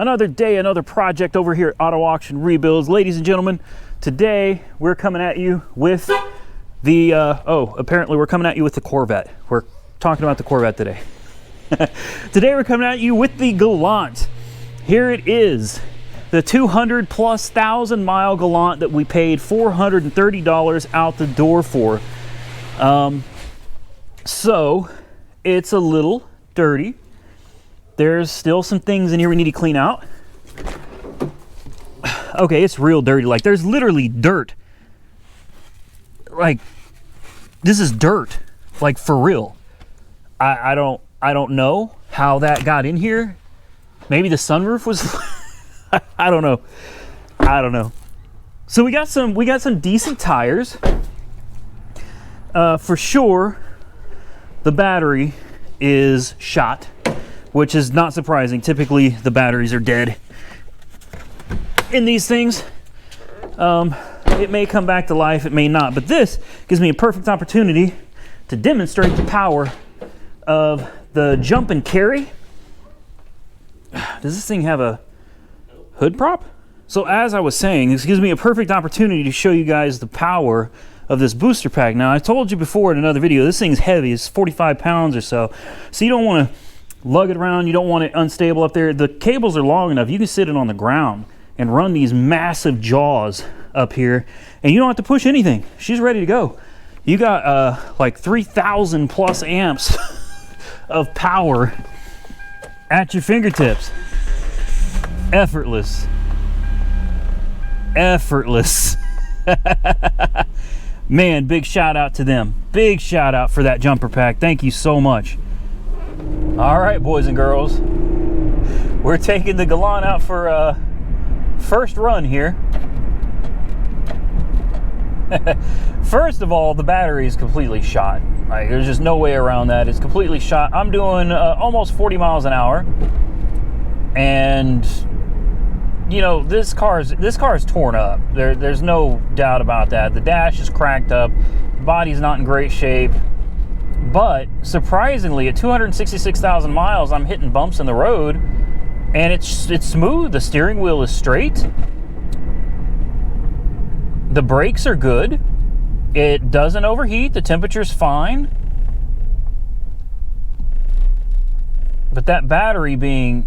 Another day, another project over here at Auto Auction Rebuilds. Ladies and gentlemen, today we're coming at you with the, apparently we're coming at you with the Corvette. We're talking about the Corvette today. Today we're coming at you with the Galant. Here it is, the 200,000+ mile Galant that we paid $430 out the door for. So it's a little dirty. There's still some things in here we need to clean out. Okay, it's real dirty. Like, there's literally dirt. Like, this is dirt. Like, for real. I don't know how that got in here. Maybe the sunroof was I don't know. So we got some decent tires. For sure the battery is shot, which is not surprising. Typically the batteries are dead in these things. It may come back to life, it may not, but this gives me a perfect opportunity to demonstrate the power of the jump and carry. Does this thing have a hood prop? So as I was saying, this gives me a perfect opportunity to show you guys the power of this booster pack. Now, I told you before in another video, this thing's heavy. It's 45 pounds or so. So you don't want to lug it around. You don't want it unstable up there. The cables are long enough. You can sit it on the ground and run these massive jaws up here, and you don't have to push anything. She's ready to go. You got like 3,000+ amps of power at your fingertips. Effortless. Man, big shout out to them. Big shout out for that jumper pack. Thank you so much. All right, boys and girls, we're taking the Galant out for a first run here. First of all, the battery is completely shot. Like, there's just no way around that. It's completely shot. I'm doing almost 40 miles an hour, and you know, this car is torn up. There's no doubt about that. The dash is cracked up. The body's not in great shape. But surprisingly, at 266,000 miles, I'm hitting bumps in the road, and it's smooth. The steering wheel is straight. The brakes are good. It doesn't overheat. The temperature's fine. But that battery being...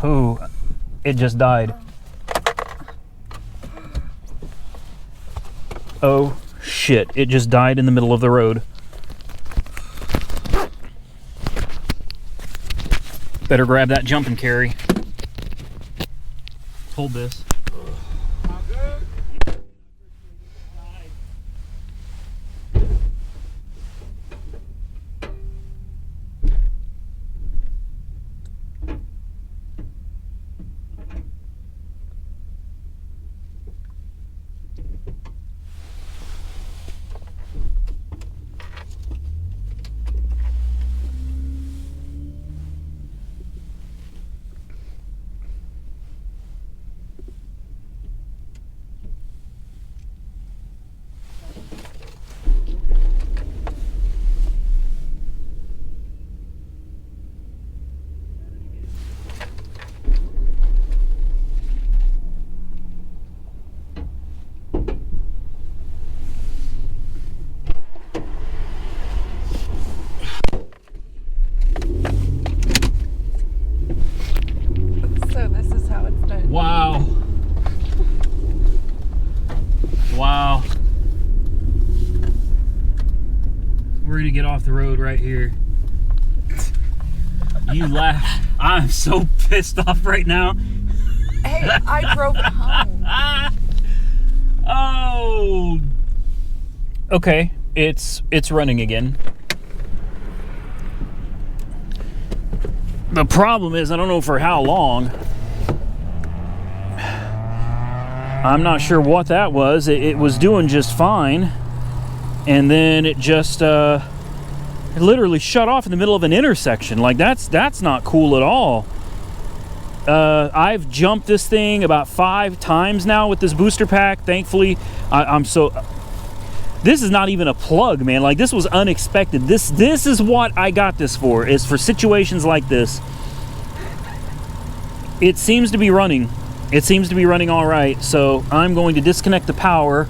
Ooh, it just died. Oh shit, it just died in the middle of the road. Better grab that jump and carry. Hold this. Wow. Wow. We're gonna get off the road right here. You laugh. I'm so pissed off right now. Hey, I drove it home. Oh. Okay, it's running again. The problem is, I don't know for how long. I'm not sure what that was. It was doing just fine, and then it just it literally shut off in the middle of an intersection. Like, that's not cool at all. I've jumped this thing about 5 times now with this booster pack. Thankfully, I'm so... This is not even a plug, man. Like, this was unexpected. This is what I got this for, is for situations like this. it seems to be running. It seems to be running all right. So I'm going to disconnect the power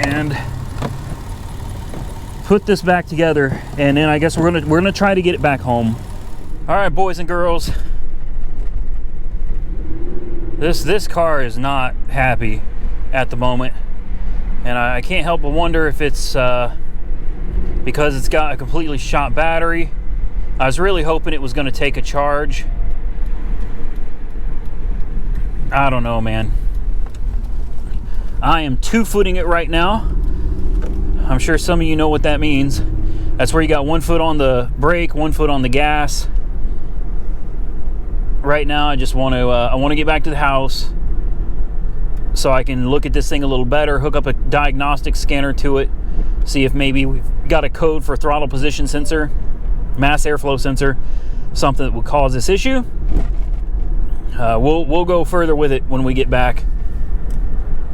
and put this back together, and then I guess we're gonna try to get it back home. All right, boys and girls, this car is not happy at the moment, and I can't help but wonder if it's because it's got a completely shot battery. I was really hoping it was going to take a charge. I don't know, man. I am 2-footing it right now. I'm sure some of you know what that means. That's where you got 1 foot on the brake, 1 foot on the gas. Right now, I just want to get back to the house so I can look at this thing a little better, hook up a diagnostic scanner to it, see if maybe we've got a code for throttle position sensor, mass airflow sensor, something that would cause this issue. We'll go further with it when we get back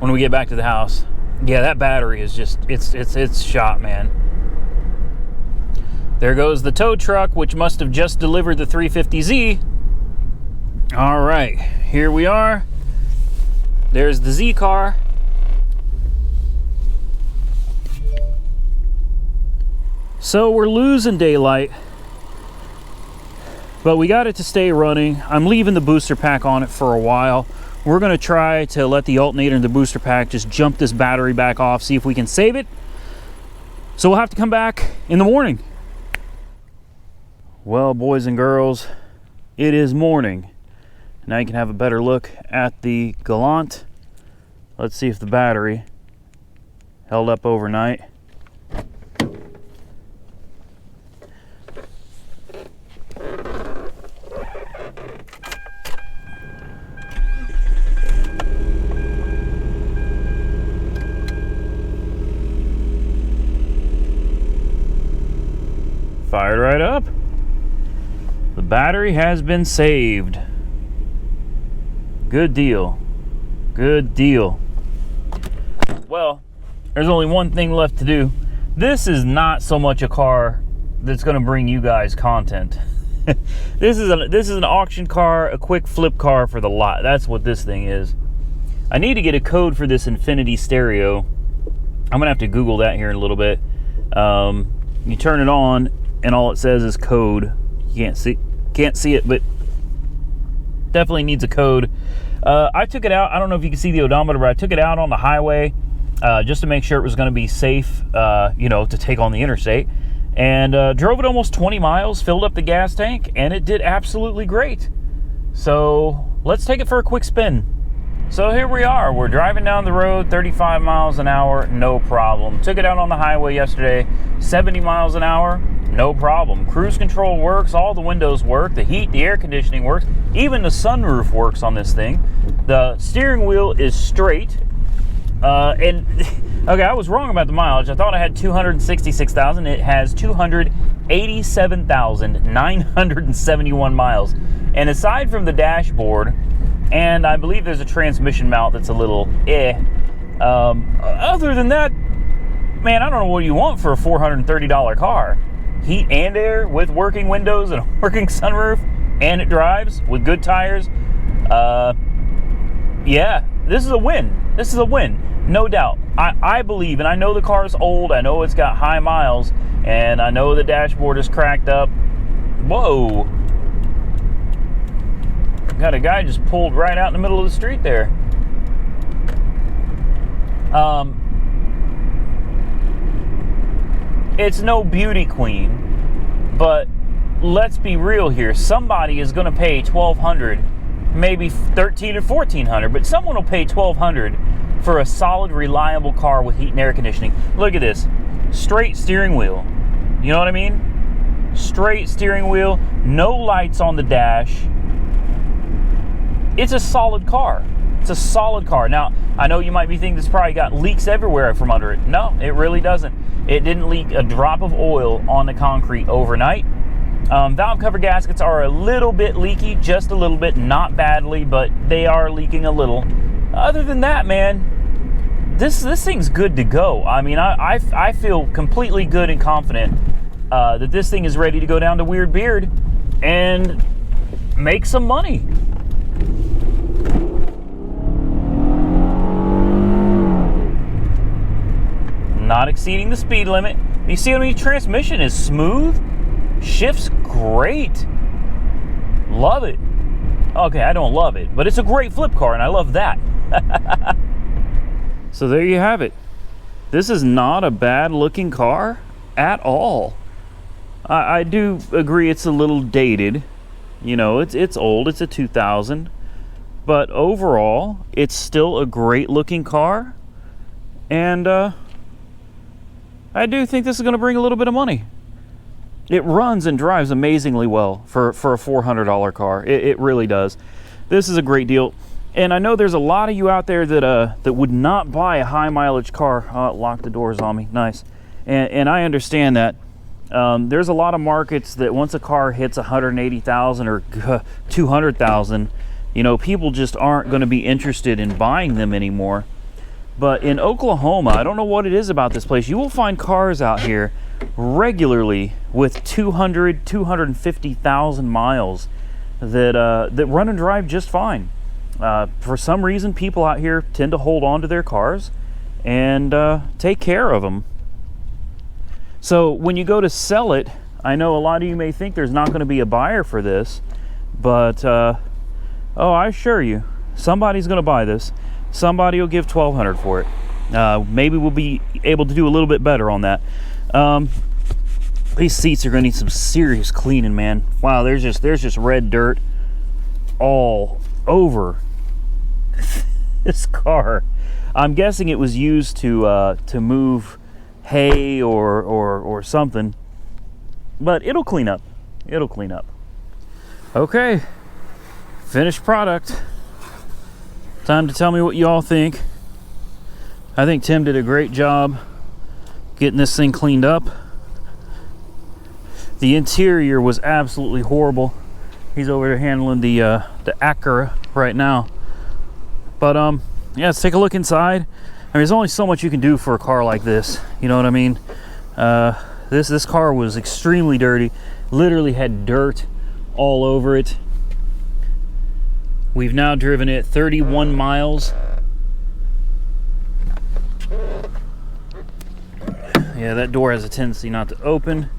to the house. Yeah, that battery is just, it's shot, man. There goes the tow truck, which must have just delivered the 350Z. All right, here we are. There's the Z car. So we're losing daylight, but we got it to stay running. I'm leaving the booster pack on it for a while. We're gonna try to let the alternator and the booster pack just jump this battery back off, see if we can save it. So we'll have to come back in the morning. Well, boys and girls, it is morning. Now you can have a better look at the Galant. Let's see if the battery held up overnight. Fired right up. The battery has been saved. Good deal. Good deal. Well, there's only one thing left to do. This is not so much a car that's going to bring you guys content. This is an auction car, a quick flip car for the lot. That's what this thing is. I need to get a code for this Infinity stereo. I'm gonna have to Google that here in a little bit. You turn it on, and all it says is code. You can't see it, but definitely needs a code. I took it out. I don't know if you can see the odometer, but I took it out on the highway just to make sure it was going to be safe, to take on the interstate. And drove it almost 20 miles, filled up the gas tank, and it did absolutely great. So let's take it for a quick spin. So here we are. We're driving down the road, 35 miles an hour, no problem. Took it out on the highway yesterday, 70 miles an hour, no problem. Cruise control works, all the windows work, the heat, the air conditioning works, even the sunroof works on this thing. The steering wheel is straight. Okay, I was wrong about the mileage. I thought I had 266,000. It has 287,971 miles. And aside from the dashboard, and I believe there's a transmission mount that's a little other than that, man, I don't know what you want for a $430 car. Heat and air with working windows and a working sunroof, and it drives with good tires. Yeah, this is a win. This is a win, no doubt. I believe, and I know the car's old, I know it's got high miles, and I know the dashboard is cracked up. Whoa. Got a guy just pulled right out in the middle of the street there. It's no beauty queen, but let's be real here. Somebody is going to pay $1,200, maybe $1,300 or $1,400, but someone will pay $1,200 for a solid, reliable car with heat and air conditioning. Look at this. Straight steering wheel. You know what I mean? Straight steering wheel, no lights on the dash. It's a solid car. It's a solid car. Now, I know you might be thinking it's probably got leaks everywhere from under it. No, it really doesn't. It didn't leak a drop of oil on the concrete overnight. Valve cover gaskets are a little bit leaky, just a little bit, not badly, but they are leaking a little. Other than that, man, this thing's good to go. I mean, I feel completely good and confident that this thing is ready to go down to Weird Beard and make some money. Not exceeding the speed limit. You see what I mean? Transmission is smooth. Shifts great. Love it. Okay, I don't love it, but it's a great flip car, and I love that. So there you have it. This is not a bad looking car at all. I do agree it's a little dated. You know, it's old. It's a 2000. But overall, it's still a great looking car. And I do think this is going to bring a little bit of money. It runs and drives amazingly well for a $400 car. It really does. This is a great deal. And I know there's a lot of you out there that would not buy a high mileage car. Oh, it locked the doors on me. Nice. And I understand that. There's a lot of markets that once a car hits 180,000 or 200,000, you know, people just aren't going to be interested in buying them anymore. But in Oklahoma, I don't know what it is about this place. You will find cars out here regularly with 200, 250,000 miles that run and drive just fine. For some reason, people out here tend to hold on to their cars and take care of them. So when you go to sell it, I know a lot of you may think there's not going to be a buyer for this, but oh, I assure you, somebody's going to buy this. Somebody will give $1,200 for it. Maybe we'll be able to do a little bit better on that. These seats are going to need some serious cleaning, man. Wow, there's just red dirt all over this car. I'm guessing it was used to move hay or something, but it'll clean up. It'll clean up. Okay, finished product. Time to tell me what you all think. I think Tim did a great job getting this thing cleaned up. The interior was absolutely horrible. He's over there handling the Acura right now. But yeah, let's take a look inside. I mean, there's only so much you can do for a car like this. You know what I mean? This car was extremely dirty. Literally had dirt all over it. We've now driven it 31 miles. Yeah, that door has a tendency not to open.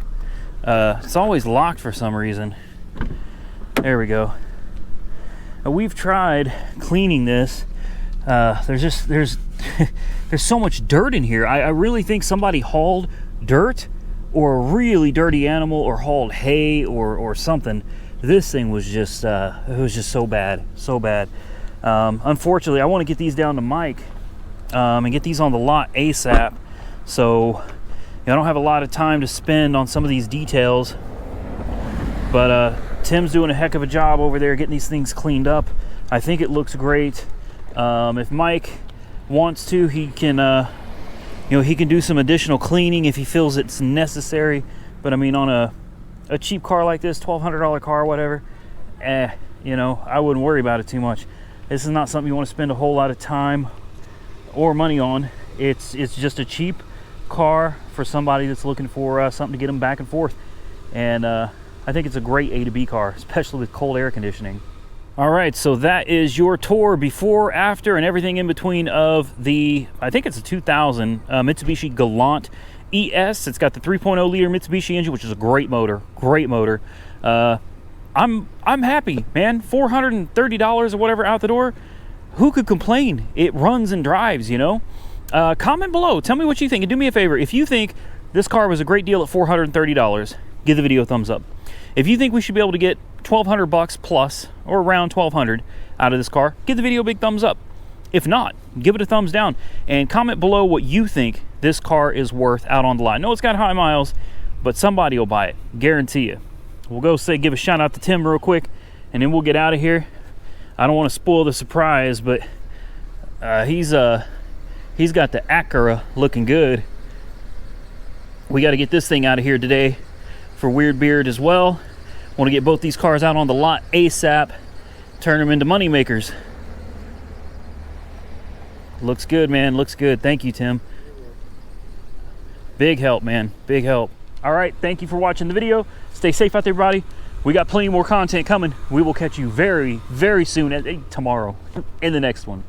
It's always locked for some reason. There we go. We've tried cleaning this. There's so much dirt in here. I really think somebody hauled dirt or a really dirty animal or hauled hay or something. This thing was just it was just so bad. Unfortunately, I want to get these down to Mike and get these on the lot ASAP. So I don't have a lot of time to spend on some of these details, but Tim's doing a heck of a job over there getting these things cleaned up. I think it looks great. If Mike wants to, he can he can do some additional cleaning if he feels it's necessary. But I mean, on a cheap car like this, $1,200 car, whatever, I wouldn't worry about it too much. This is not something you want to spend a whole lot of time or money on. It's just a cheap car for somebody that's looking for something to get them back and forth. And I think it's a great A to B car, especially with cold air conditioning. All right, so that is your tour before, after, and everything in between of the, I think it's a 2000 Mitsubishi Galant ES. It's got the 3.0 liter Mitsubishi engine, which is a great motor. I'm happy, man. $430 or whatever out the door. Who could complain? It runs and drives, you know. Comment below. Tell me what you think. And do me a favor. If you think this car was a great deal at $430, give the video a thumbs up. If you think we should be able to get $1,200 plus or around $1,200 out of this car, give the video a big thumbs up. If not, give it a thumbs down and comment below what you think this car is worth out on the lot. I know it's got high miles, but somebody will buy it, guarantee you. We'll go give a shout out to Tim real quick, and then we'll get out of here. I don't want to spoil the surprise, but he's got the Acura looking good. We got to get this thing out of here today for Weird Beard as well. Want to get both these cars out on the lot ASAP, turn them into money makers. Looks good, man. Looks good. Thank you, Tim. Big help, man. Big help. All right, thank you for watching the video. Stay safe out there, everybody. We got plenty more content coming. We will catch you very, very soon, tomorrow, in the next one.